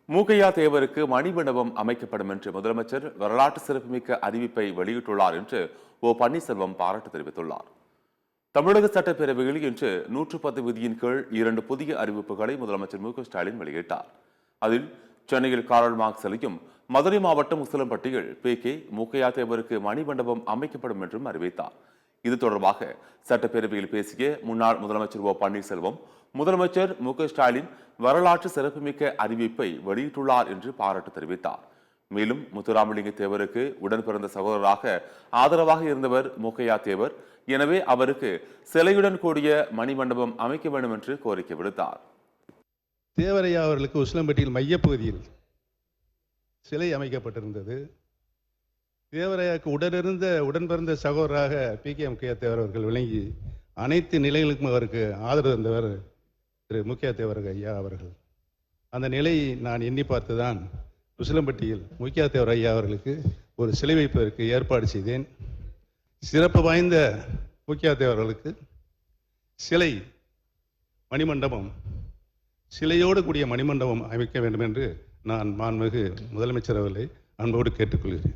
மூக்கையா தேவருக்கு மணிமண்டபம் அமைக்கப்படும் என்று முதலமைச்சர் வரலாற்று சிறப்புமிக்க அறிவிப்பை வெளியிட்டுள்ளார் என்று பன்னீர்செல்வம் பாராட்டு தெரிவித்துள்ளார். தமிழக சட்டப்பேரவையில் இன்று 110 விதியின் கீழ் 2 புதிய அறிவிப்புகளை முதலமைச்சர் மு.க.ஸ்டாலின் வெளியிட்டார். அதில் சென்னையில் காரல் மார்க்ஸ் சிலையும், மதுரை மாவட்டம் உசிலம்பட்டியில் பி.கே. மூக்கையா தேவருக்கு மணிமண்டபம் அமைக்கப்படும் என்றும் அறிவித்தார். இது தொடர்பாக சட்டப்பேரவையில் பேசிய முன்னாள் முதலமைச்சர் பன்னீர்செல்வம், முதலமைச்சர் மு.க.ஸ்டாலின் வரலாற்று சிறப்புமிக்க அறிவிப்பை வெளியிட்டுள்ளார் என்று பாராட்டு தெரிவித்தார். மேலும் முத்துராமலிங்க தேவருக்கு உடன் பிறந்த சகோதரராக ஆதரவாக இருந்தவர் மூக்கையா தேவர். எனவே அவருக்கு சிலையுடன் கூடிய மணிமண்டபம் அமைக்க வேண்டும் என்று கோரிக்கை விடுத்தார். தேவரையா அவர்களுக்கு உசிலம்பட்டியில் மையப்பகுதியில் சிலை அமைக்கப்பட்டிருந்தது. தேவரையாவுக்கு உடன் பிறந்த சகோதரராக பி.கே. மூக்கையா தேவர் அவர்கள் விளங்கி அனைத்து நிலைகளுக்கும் அவருக்கு ஆதரவு தந்தவர் திரு மூக்கையா தேவர் ஐயா அவர்கள். அந்த நிலையை நான் எண்ணி பார்த்துதான் உசிலம்பட்டியில் மூக்கையா தேவர் ஐயா அவர்களுக்கு ஒரு சிலை வைப்பதற்கு ஏற்பாடு செய்தேன். சிறப்பு வாய்ந்த மூக்கையா தேவர்களுக்கு சிலை மணிமண்டபம், சிலையோடு கூடிய மணிமண்டபம் அமைக்க வேண்டும் என்று நான் மாண்புமிகு முதலமைச்சர் அவர்களை அன்போடு கேட்டுக்கொள்கிறேன்.